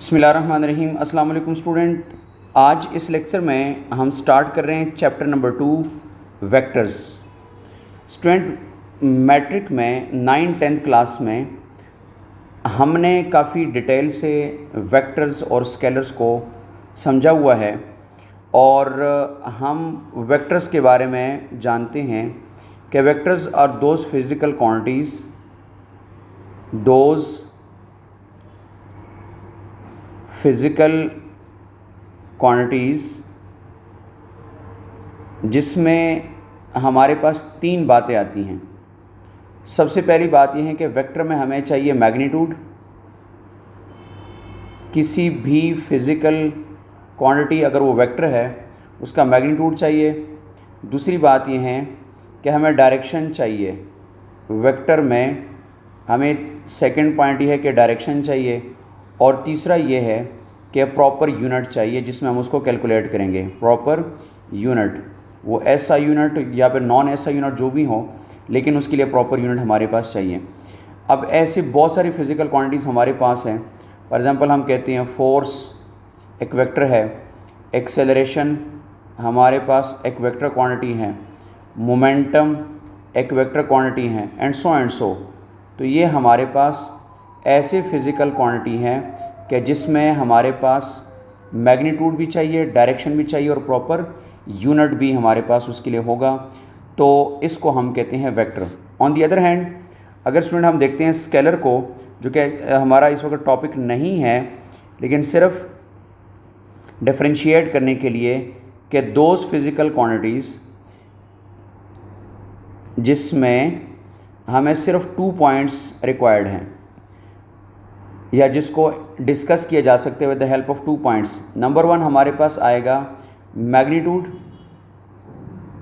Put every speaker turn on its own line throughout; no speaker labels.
बिस्मिल्लाहिर्रहमानिर्रहीम। अस्सलाम वालेकुम स्टूडेंट। आज इस लेक्चर में हम स्टार्ट कर रहे हैं chapter number 2 vectors. Student matric में 9th क्लास में हमने काफ़ी डिटेल से वेक्टर्स और स्केलर्स को समझा हुआ है और हम वेक्टर्स के बारे में जानते हैं कि vectors are those physical quantities जिसमें हमारे पास 3 बातें आती हैं। सबसे पहली बात यह है कि वेक्टर में हमें चाहिए मैग्नीट्यूड, किसी भी फिज़िकल क्वांटिटी अगर वो वेक्टर है उसका मैग्नीट्यूड चाहिए। दूसरी बात यह है कि हमें डायरेक्शन चाहिए। वेक्टर में हमें सेकंड पॉइंट यह है कि डायरेक्शन चाहिए और तीसरा ये है कि प्रॉपर यूनिट चाहिए जिसमें हम उसको कैलकुलेट करेंगे। प्रॉपर यूनिट, वो ऐसा यूनिट या फिर नॉन ऐसा यूनिट जो भी हो, लेकिन उसके लिए प्रॉपर यूनिट हमारे पास चाहिए। अब ऐसे बहुत सारी फिज़िकल क्वांटिटीज़ हमारे पास हैं। फॉर एग्ज़ाम्पल हम कहते हैं फोर्स एक वेक्टर है, एक्सेलरेशन हमारे पास एक वेक्टर क्वांटिटी है, मोमेंटम एक वेक्टर क्वांटिटी है, एंड सो। तो ये हमारे पास ऐसे फिज़िकल क्वांटिटी हैं कि जिसमें हमारे पास मैग्नीट्यूड भी चाहिए, डायरेक्शन भी चाहिए और प्रॉपर यूनिट भी हमारे पास उसके लिए होगा। तो इसको हम कहते हैं vector. On the other hand अगर स्टूडेंट हम देखते हैं स्केलर को, जो कि हमारा इस वक्त टॉपिक नहीं है, लेकिन सिर्फ डिफरेंशिएट करने के लिए कि दोज फिज़िकल क्वांटिटीज़ जिसमें हमें सिर्फ 2 पॉइंट्स रिक्वायर्ड हैं या जिसको डिस्कस किया जा सकते हैं with the help of 2 points. Number 1 हमारे पास आएगा मैग्नीट्यूड।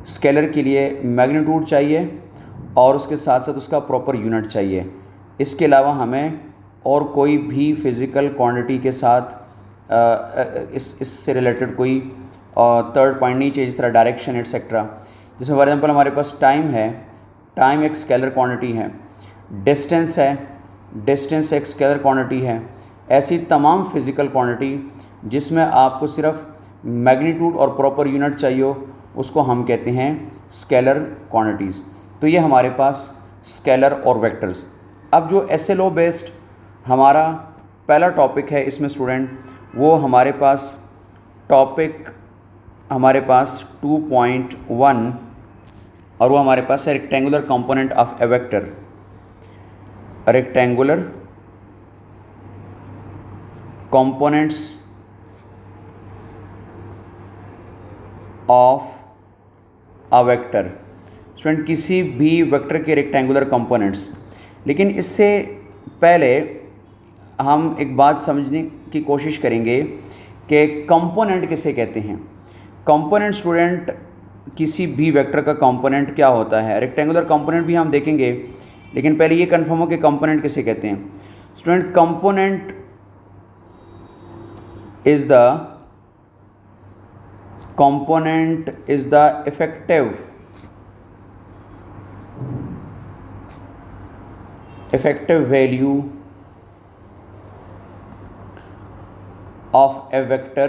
स्केलर के लिए मैग्नीट्यूड चाहिए और उसके साथ साथ उसका प्रॉपर यूनिट चाहिए। इसके अलावा हमें और कोई भी फिज़िकल क्वांटिटी के साथ इससे रिलेटेड कोई थर्ड पॉइंट नहीं चाहिए, जिस तरह डायरेक्शन एटसेट्रा। जिसमें फॉर एग्जांपल हमारे पास टाइम है, टाइम एक स्केलर क्वांटिटी है। डिस्टेंस है, डिस्टेंस एक स्केलर क्वांटिटी है। ऐसी तमाम फिज़िकल क्वांटिटी जिसमें आपको सिर्फ मैग्नीट्यूड और प्रॉपर यूनिट चाहिए हो, उसको हम कहते हैं स्केलर क्वांटिटीज़। तो ये हमारे पास स्केलर और वेक्टर्स। अब जो एसएलओ बेस्ड हमारा पहला टॉपिक है इसमें स्टूडेंट, वो हमारे पास टॉपिक हमारे पास 2.1 और वो हमारे पास है rectangular component of a vector. Rectangular components of a vector. Student किसी भी वेक्टर के रेक्टेंगुलर कंपोनेंट्स। लेकिन इससे पहले हम एक बात समझने की कोशिश करेंगे कि कंपोनेंट किसे कहते हैं। कंपोनेंट स्टूडेंट किसी भी वेक्टर का कंपोनेंट क्या होता है। रेक्टेंगुलर कंपोनेंट भी हम देखेंगे, लेकिन पहले ये कन्फर्म हो कि कंपोनेंट किसे कहते हैं। Student component is the effective value of a vector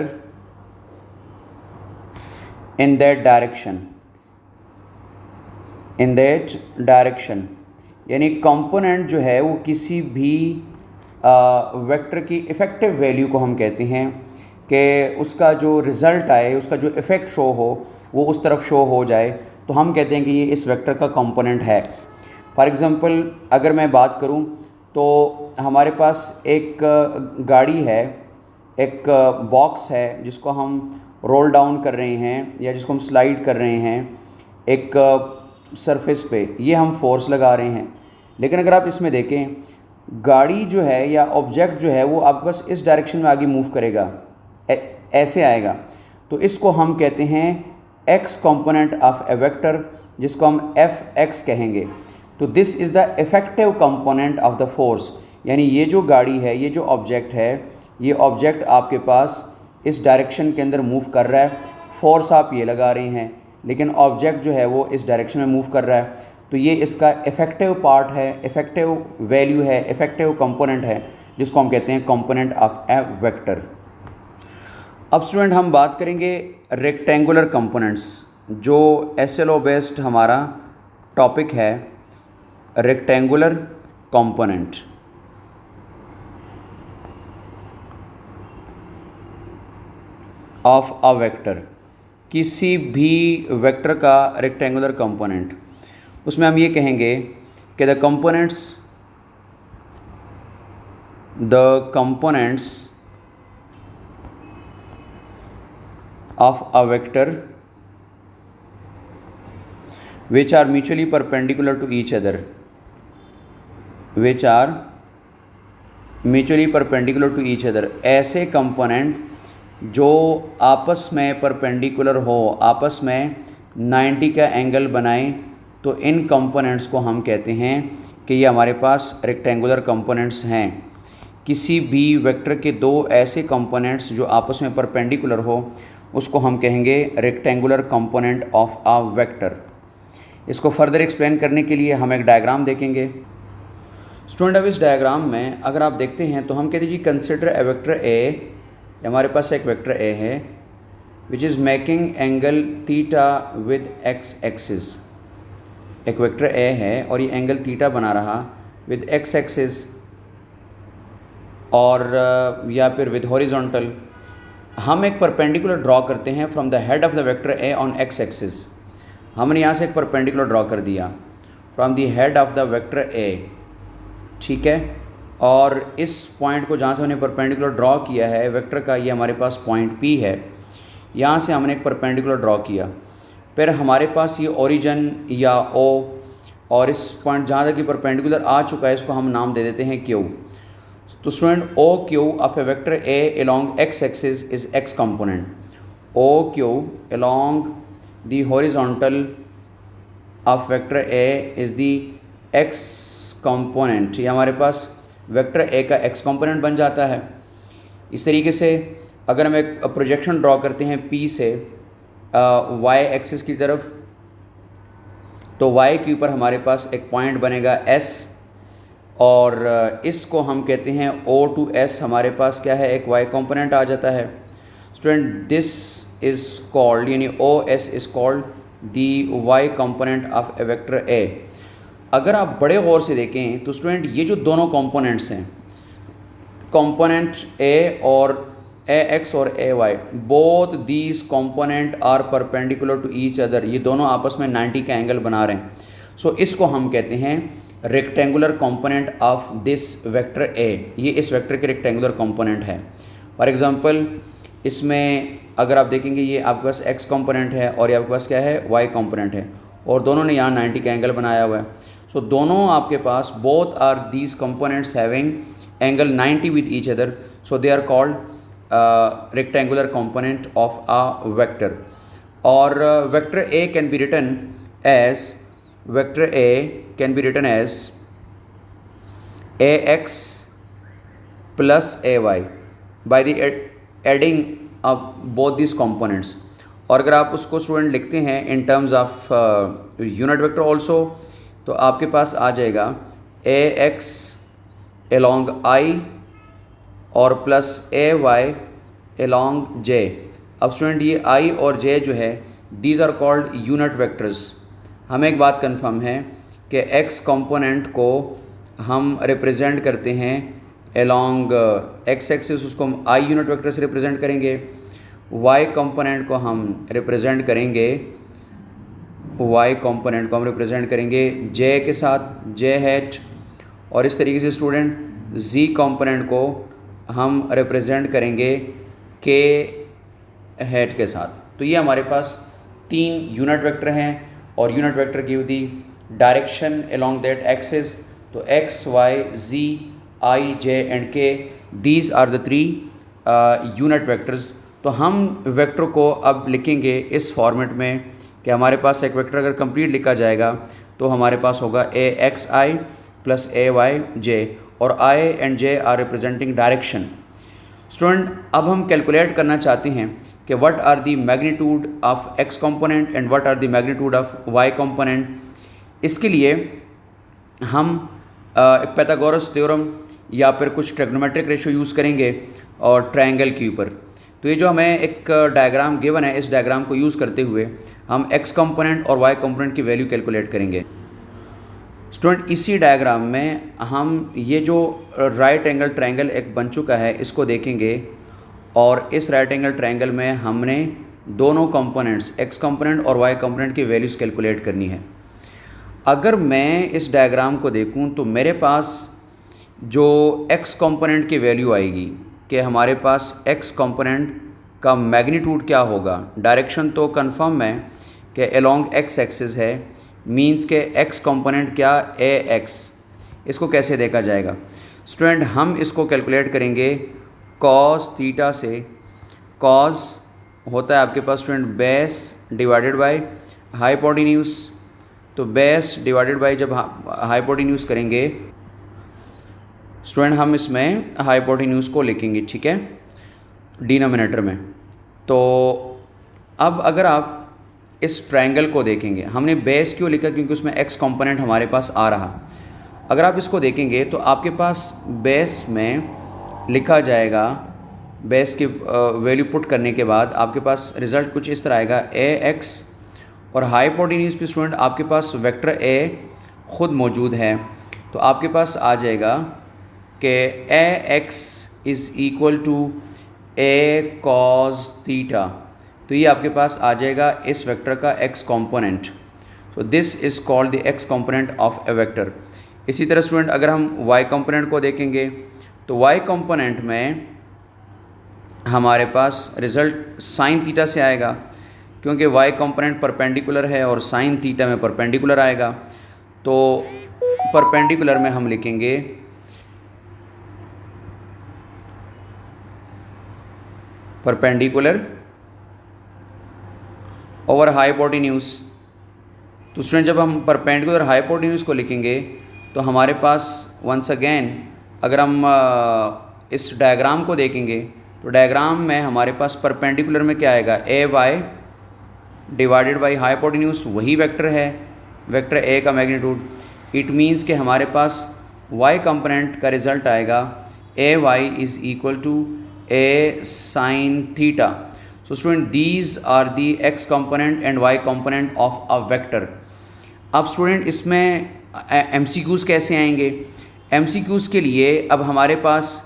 in that direction। यानी कंपोनेंट जो है वो किसी भी वेक्टर की इफ़ेक्टिव वैल्यू को हम कहते हैं कि उसका जो रिज़ल्ट आए, उसका जो इफ़ेक्ट शो हो वो उस तरफ शो हो जाए, तो हम कहते हैं कि ये इस वेक्टर का कंपोनेंट है। फॉर एग्ज़ाम्पल अगर मैं बात करूं तो हमारे पास एक गाड़ी है, एक बॉक्स है जिसको हम रोल डाउन कर रहे हैं या जिसको हम स्लाइड कर रहे हैं एक सरफेस पे, ये हम फोर्स लगा रहे हैं। लेकिन अगर आप इसमें देखें, गाड़ी जो है या ऑब्जेक्ट जो है वो आप बस इस डायरेक्शन में आगे मूव करेगा, ऐसे आएगा। तो इसको हम कहते हैं x component of a vector, जिसको हम एफ एक्स कहेंगे। तो this is the effective component of the force. यानी ये जो गाड़ी है, ये जो ऑब्जेक्ट है, ये ऑब्जेक्ट आपके पास इस डायरेक्शन के अंदर मूव कर रहा है। फोर्स आप ये लगा रहे हैं, लेकिन ऑब्जेक्ट जो है वो इस डायरेक्शन में मूव कर रहा है। तो ये इसका इफ़ेक्टिव पार्ट है, इफ़ेक्टिव वैल्यू है, इफ़ेक्टिव कंपोनेंट है, जिसको हम कहते हैं कंपोनेंट ऑफ ए वेक्टर। अब स्टूडेंट हम बात करेंगे रेक्टेंगुलर कंपोनेंट्स, जो SLO बेस्ड हमारा टॉपिक है, rectangular component. Of a vector, किसी भी वेक्टर का रेक्टेंगुलर कंपोनेंट, उसमें हम ये कहेंगे कि the components of a vector which are mutually perpendicular to each other, ऐसे कंपोनेंट जो आपस में परपेंडिकुलर हो, आपस में 90 का एंगल बनाएं, तो इन कंपोनेंट्स को हम कहते हैं कि ये हमारे पास रेक्टेंगुलर कंपोनेंट्स हैं। किसी भी वेक्टर के दो ऐसे कंपोनेंट्स जो आपस में परपेंडिकुलर हो, उसको हम कहेंगे rectangular component of a vector. इसको फर्दर एक्सप्लेन करने के लिए हम एक डायग्राम देखेंगे। स्टूडेंट, अब इस डायग्राम में अगर आप देखते हैं तो हम कहते हैं जी कंसिडर ए वेक्टर ए, हमारे पास एक वेक्टर ए है which is making angle theta with X axis. एक वेक्टर ए है और ये एंगल थीटा बना रहा विद एक्स एक्सिस और या फिर विद हॉरिजॉन्टल। हम एक परपेंडिकुलर ड्रॉ करते हैं from the head of the vector A on x axis. हमने यहाँ से एक परपेंडिकुलर ड्रॉ कर दिया from the head of the vector A, ठीक है। और इस पॉइंट को जहाँ से हमने परपेंडिकुलर ड्रॉ किया है वेक्टर का, ये हमारे पास पॉइंट P है। यहाँ से हमने एक परपेंडिकुलर ड्रॉ किया, फिर हमारे पास ये ओरिजिन या O, और इस पॉइंट जहाँ तक ये परपेंडिकुलर आ चुका है इसको हम नाम दे देते हैं Q। तो student OQ of a vector A along x axis is x component. OQ along the horizontal of vector A is the x component। ये हमारे पास वेक्टर A का x component बन जाता है। इस तरीके से अगर हम एक प्रोजेक्शन ड्रॉ करते हैं P से y एक्सिस की तरफ, तो y के ऊपर हमारे पास एक पॉइंट बनेगा S, और इसको हम कहते हैं O to S। हमारे पास क्या है, एक y कंपोनेंट आ जाता है। स्टूडेंट, दिस इज़ कॉल्ड, यानी OS is called the y component of a vector A। अगर आप बड़े गौर से देखें तो स्टूडेंट ये जो दोनों कंपोनेंट्स हैं, कंपोनेंट A और AX और AY, both these component are perpendicular to each other. ये दोनों आपस में 90 का एंगल बना रहे हैं। सो इसको हम कहते हैं rectangular component of this vector A. ये इस वेक्टर के रेक्टेंगुलर कंपोनेंट है। फॉर एग्जांपल, इसमें अगर आप देखेंगे ये आपके पास एक्स कंपोनेंट है और ये आपके पास क्या है, वाई कंपोनेंट है, और दोनों ने यहाँ 90 का एंगल बनाया हुआ है। सो दोनों आपके पास both are these components having angle 90 with each other, so they are called rectangular component of a vector. और vector A can be written as ax plus ay by the adding of both these components। और अगर आप उसको student लिखते हैं in terms of unit vector also, तो आपके पास आ जाएगा ax along I और प्लस ay along j। अब स्टूडेंट ये I और j जो है, these are called unit vectors. हमें एक बात कंफर्म है कि x कंपोनेंट को हम रिप्रेजेंट करते हैं along x एक्सिस, उसको हम I यूनिट वेक्टर से रिप्रेजेंट करेंगे। y कंपोनेंट को हम रिप्रेजेंट करेंगे j के साथ, j हैट। और इस तरीके से स्टूडेंट z कंपोनेंट को हम रिप्रेजेंट करेंगे k हैट के साथ। तो ये हमारे पास 3 यूनिट वेक्टर हैं, और unit vector give the direction along that axis। तो x, y, z, I, j and k, these are the 3 unit vectors. तो हम वेक्टर को अब लिखेंगे इस फॉर्मेट में कि हमारे पास एक वेक्टर अगर कंप्लीट लिखा जाएगा तो हमारे पास होगा AXI प्लस AYJ, और I and J are representing direction. Student, अब हम कैलकुलेट करना चाहते हैं कि what are the magnitude of x component and what are the magnitude of y component. इसके लिए हम पाइथागोरस थ्योरम या फिर कुछ ट्रिग्नोमेट्रिक रेशियो यूज़ करेंगे और ट्रायंगल के ऊपर। तो ये जो हमें एक डायग्राम गिवन है, इस डायग्राम को यूज़ करते हुए हम एक्स कंपोनेंट और वाई कंपोनेंट की वैल्यू कैलकुलेट करेंगे। स्टूडेंट, इसी डायग्राम में हम ये जो राइट एंगल ट्रायंगल एक बन चुका है इसको देखेंगे, और इस राइट एंगल ट्रायंगल में हमने दोनों कंपोनेंट्स एक्स कंपोनेंट और वाई कंपोनेंट की वैल्यूज़ कैलकुलेट करनी है। अगर मैं इस डायग्राम को देखूं तो मेरे पास जो एक्स कंपोनेंट की वैल्यू आएगी कि हमारे पास एक्स कंपोनेंट का मैग्नीट्यूड क्या होगा। डायरेक्शन तो कंफर्म है कि अलोंग एक्स एक्सिस है, मींस के एक्स कंपोनेंट क्या ए एक्स। इसको कैसे देखा जाएगा स्टूडेंट, हम इसको कैलकुलेट करेंगे कॉस थीटा से। कॉस होता है आपके पास student base divided by hypotenuse. तो बेस डिवाइडेड बाय जब हाइपोटेन्यूज करेंगे स्टूडेंट, हम इसमें हाइपोटेन्यूज को लिखेंगे, ठीक है, डिनोमिनेटर में। तो अब अगर आप इस ट्रायंगल को देखेंगे, हमने बेस क्यों लिखा, क्योंकि उसमें एक्स कंपोनेंट हमारे पास आ रहा। अगर आप इसको देखेंगे तो आपके पास बेस में लिखा जाएगा, बेस की वैल्यू पुट करने के बाद आपके पास रिज़ल्ट कुछ इस तरह आएगा ए एक्स, और हाइपोटेन्यूज पे स्टूडेंट आपके पास वेक्टर ए ख़ुद मौजूद है। तो आपके पास आ जाएगा कि A X is equal to A cos theta. तो ये आपके पास आ जाएगा इस वेक्टर का X component. So this is called the X component of a vector. इसी तरह स्टूडेंट अगर हम वाई कंपोनेंट को देखेंगे तो वाई कंपोनेंट में हमारे पास रिज़ल्ट साइन थीटा से आएगा, क्योंकि वाई कंपोनेंट परपेंडिकुलर है और साइन थीटा में परपेंडिकुलर आएगा। तो परपेंडिकुलर में हम लिखेंगे परपेंडिकुलर ओवर हाइपोटेन्यूज। तो स्टूडेंट जब हम परपेंडिकुलर हाइपोटेन्यूज को लिखेंगे तो हमारे पास वंस अगेन अगर हम इस डायग्राम को देखेंगे तो डायग्राम में हमारे पास परपेंडिकुलर में क्या आएगा, A Y divided by hypotenuse, वही वेक्टर है, वेक्टर ए का मैग्नीट्यूड। इट मीन्स कि हमारे पास वाई कंपोनेंट का रिजल्ट आएगा A Y is equal to A sine theta. So student these are the X component and Y component of a vector. अब student इसमें MCQs कैसे आएंगे। एमसीक्यूज़ के लिए अब हमारे पास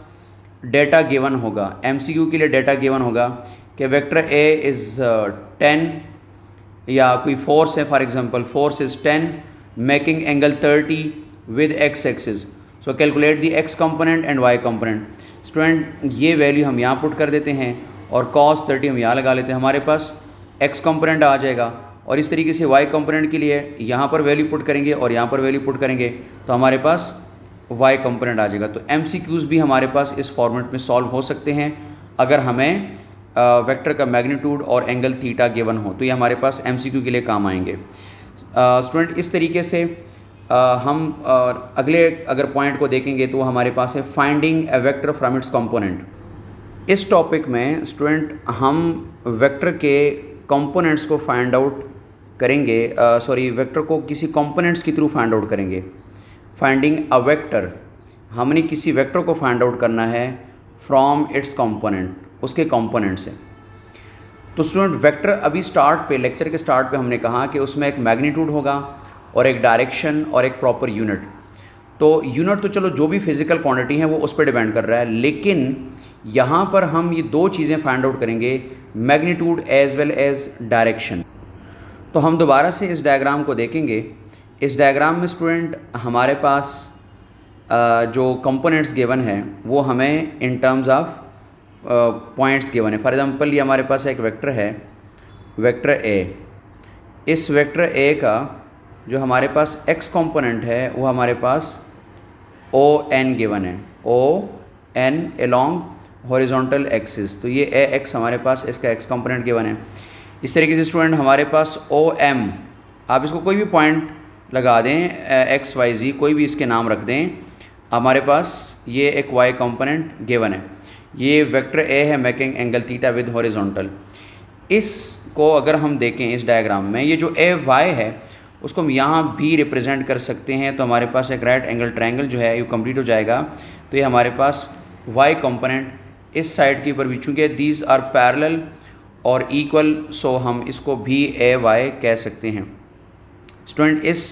डेटा गिवन होगा। एमसीक्यू के लिए डेटा गिवन होगा कि वेक्टर ए इज़ 10 या कोई फोर्स है, for example force is 10 making angle 30 with X axis. So calculate the X component and Y component. Student ये वैल्यू हम यहाँ पुट कर देते हैं और cos 30 हम यहाँ लगा लेते हैं, हमारे पास एक्स कंपोनेंट आ जाएगा। और इस तरीके से वाई कंपोनेंट के लिए यहाँ पर वैल्यू पुट करेंगे और यहाँ पर वैल्यू पुट करेंगे तो हमारे पास वाई कंपोनेंट आ जाएगा। तो एमसीक्यूज़ भी हमारे पास इस फॉर्मेट में सॉल्व हो सकते हैं अगर हमें वेक्टर का मैग्नीट्यूड और एंगल थीटा गिवन हो, तो ये हमारे पास एमसीक्यू के लिए काम आएंगे। स्टूडेंट इस तरीके से हम अगले अगर पॉइंट को देखेंगे तो हमारे पास है finding A vector from its component. इस टॉपिक में स्टूडेंट हम वेक्टर के कंपोनेंट्स को फाइंड आउट करेंगे, वेक्टर को किसी कंपोनेंट्स के थ्रू फाइंड आउट करेंगे। फाइंडिंग अ वेक्टर, हमने किसी वेक्टर को फाइंड आउट करना है फ्रॉम इट्स कंपोनेंट, उसके कंपोनेंट से। तो स्टूडेंट वेक्टर अभी स्टार्ट पे, लेक्चर के स्टार्ट पे हमने कहा कि उसमें एक मैग्नीट्यूड होगा और एक डायरेक्शन और एक प्रॉपर यूनिट। तो यूनिट तो चलो जो भी फिजिकल क्वांटिटी है वो उस पर डिपेंड कर रहा है, लेकिन यहाँ पर हम ये दो चीज़ें फाइंड आउट करेंगे, magnitude as well as direction. तो हम दोबारा से इस डायग्राम को देखेंगे। इस डायग्राम में स्टूडेंट हमारे पास जो कंपोनेंट्स गिवन है वो हमें इन टर्म्स ऑफ पॉइंट्स गिवन है। फॉर एग्जांपल ये हमारे पास एक वेक्टर है, वेक्टर ए। इस वेक्टर ए का जो हमारे पास एक्स कंपोनेंट है वो हमारे पास ओ एन गिवन है, O N along horizontal axis. तो ये ए एक्स हमारे पास इसका एक्स कंपोनेंट गिवन है। इस तरीके से स्टूडेंट हमारे पास ओ एम, आप इसको कोई भी पॉइंट लगा दें, एक्स वाई जी कोई भी इसके नाम रख दें, हमारे पास ये एक वाई कंपोनेंट गिवन है। ये वेक्टर ए है making angle theta with horizontal. इसको अगर हम देखें इस डायग्राम में, ये जो ए वाई है उसको हम यहाँ भी रिप्रेजेंट कर सकते हैं। तो हमारे पास एक राइट एंगल ट्रायंगल जो है ये कंप्लीट हो जाएगा तो ये हमारे पास y कंपोनेंट इस साइड के ऊपर भी, चूँकि दीज आर पैरेलल और इक्वल, सो हम इसको भी ay कह सकते हैं। स्टूडेंट इस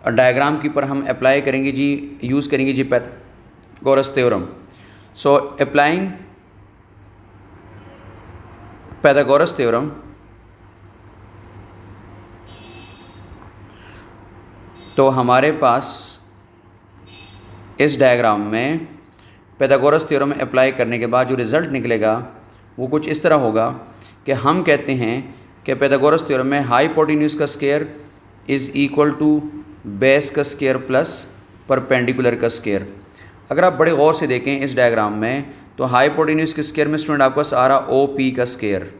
डायग्राम के ऊपर हम अप्लाई करेंगे जी, यूज़ करेंगे जी Pythagoras theorem. So applying Pythagoras theorem, तो हमारे पास इस डायग्राम में पाइथागोरस थ्योरम अप्लाई करने के बाद जो रिज़ल्ट निकलेगा वो कुछ इस तरह होगा कि हम कहते हैं कि पाइथागोरस थ्योरम में हाइपोटेन्यूज का square is equal to base का स्क्वायर प्लस परपेंडिकुलर का स्क्वायर। अगर आप बड़े गौर से देखें इस डायग्राम में, तो हाइपोटेन्यूज के स्क्वायर में स्टूडेंट आपके पास आ रहा ओ पी का square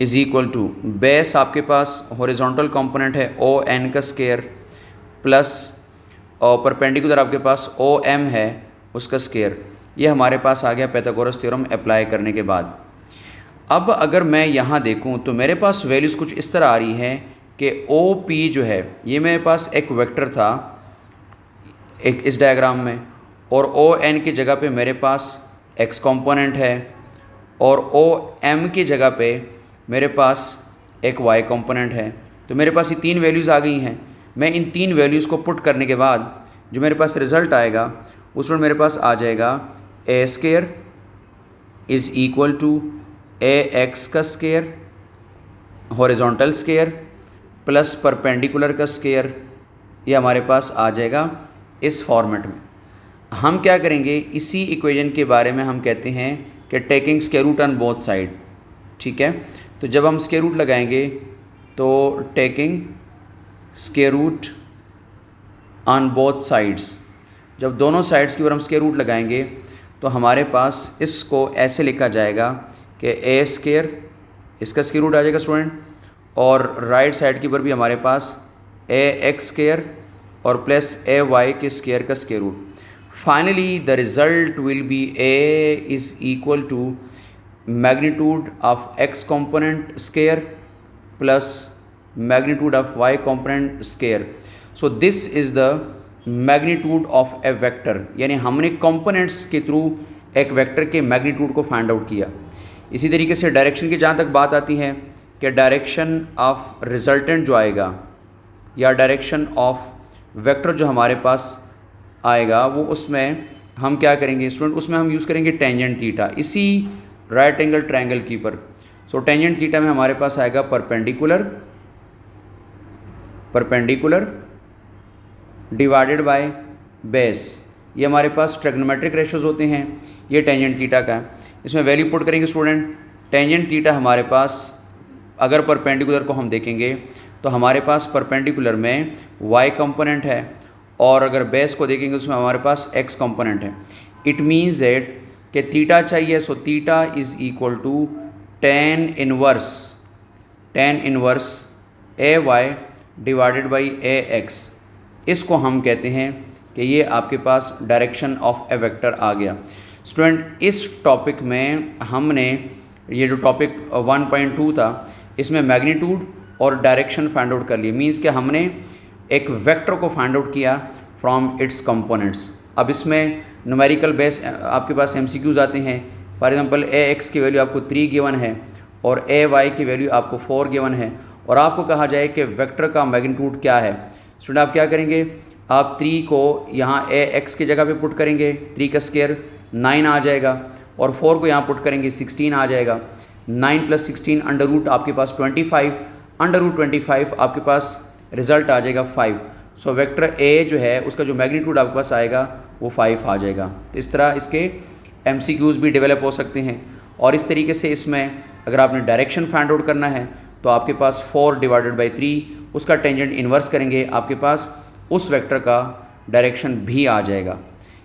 is equal to base, आपके पास हॉरिजॉन्टल कंपोनेंट है ओ एन का स्क्वायर प्लस और परपेंडिकुलर आपके पास ओ एम है उसका स्क्वायर। ये हमारे पास आ गया पाइथागोरस थ्योरम अप्लाई करने के बाद। अब अगर मैं यहाँ देखूँ तो मेरे पास वैल्यूज़ कुछ इस तरह आ रही हैं कि ओ पी जो है ये मेरे पास एक वेक्टर था एक इस डायग्राम में, और ओ एन की जगह पे मेरे पास एक्स कंपोनेंट है, और ओ एम की जगह पे मेरे पास एक वाई कंपोनेंट है। तो मेरे पास ये तीन वैल्यूज़ आ गई हैं। मैं इन तीन वैल्यूज़ को पुट करने के बाद जो मेरे पास रिज़ल्ट आएगा उसमें मेरे पास आ जाएगा A square is equal to A X का square horizontal square plus perpendicular का स्क्वायर। ये हमारे पास आ जाएगा इस फॉर्मेट में। हम क्या करेंगे, इसी इक्वेशन के बारे में हम कहते हैं कि taking square root on both side. ठीक है, तो जब हम स्क्वायर रूट लगाएंगे तो taking square root on both sides, जब दोनों साइड्स के ऊपर हम स्क्वायर रूट लगाएंगे तो हमारे पास इसको ऐसे लिखा जाएगा कि ए स्क्वायर, इसका स्क्वायर रूट आ जाएगा स्टूडेंट, और राइट साइड के ऊपर भी हमारे पास ए एक्स स्क्वायर और प्लस ए वाई के स्क्वायर का square root. Finally the result will be A is equal to magnitude of X component square plus magnitude of Y component square. So this is the magnitude of a vector, यानी हमने components के through एक vector के magnitude को find out किया। इसी तरीके से डायरेक्शन की जहाँ तक बात आती है कि डायरेक्शन ऑफ रिजल्टेंट जो आएगा या डायरेक्शन ऑफ वेक्टर जो हमारे पास आएगा वो उसमें हम क्या करेंगे स्टूडेंट, उसमें हम यूज़ करेंगे टेंजेंट थीटा, इसी राइट एंगल ट्रायंगल की पर। सो टेंजेंट थीटा में हमारे पास आएगा परपेंडिकुलर डिवाइडेड बाय बेस। ये हमारे पास ट्रिग्नोमेट्रिक रेशियोज होते हैं, ये टेंजेंट थीटा का है। इसमें वैल्यू पुट करेंगे स्टूडेंट, टेंजेंट थीटा हमारे पास अगर परपेंडिकुलर को हम देखेंगे तो हमारे पास परपेंडिकुलर में y कंपोनेंट है, और अगर बेस को देखेंगे उसमें हमारे पास x कंपोनेंट है। इट मीन्स दैट कि थीटा चाहिए, सो theta is equal to tan inverse A Y divided by A X. इसको हम कहते हैं कि ये आपके पास डायरेक्शन ऑफ ए वेक्टर आ गया। स्टूडेंट इस टॉपिक में हमने ये जो टॉपिक 1.2 था इसमें मैग्नीट्यूड और डायरेक्शन फाइंड आउट कर लिए। मींस कि हमने एक वेक्टर को फाइंड आउट किया फ्रॉम इट्स कंपोनेंट्स। अब इसमें न्यूमेरिकल बेस आपके पास एमसीक्यूज आते हैं। फॉर एग्जांपल ए एक्स की वैल्यू आपको 3 गिवन है और ए वाई की वैल्यू आपको 4 गिवन है, और आपको कहा जाए कि वेक्टर का मैग्नीट्यूड क्या है। स्टूडेंट आप क्या करेंगे, आप 3 को यहाँ ए एक्स की जगह पे पुट करेंगे, 3 का स्क्वायर 9 आ जाएगा, और 4 को यहाँ पुट करेंगे 16 आ जाएगा। 9 + 16 अंडर रूट आपके पास 25, अंडर रूट 25 आपके पास रिजल्ट आ जाएगा 5। सो वेक्टर ए जो है उसका जो मैग्नीट्यूड आपके पास आएगा वो 5 आ जाएगा। तो इस तरह इसके एमसीक्यूज़ भी डेवलप हो सकते हैं। और इस तरीके से इसमें अगर आपने डायरेक्शन फाइंड आउट करना है तो आपके पास 4 डिवाइडेड बाई 3 उसका टेंजेंट इन्वर्स करेंगे, आपके पास उस वेक्टर का डायरेक्शन भी आ जाएगा।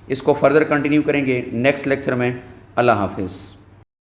इसको फर्दर कंटिन्यू करेंगे नेक्स्ट लेक्चर में। अल्लाह हाफिज़।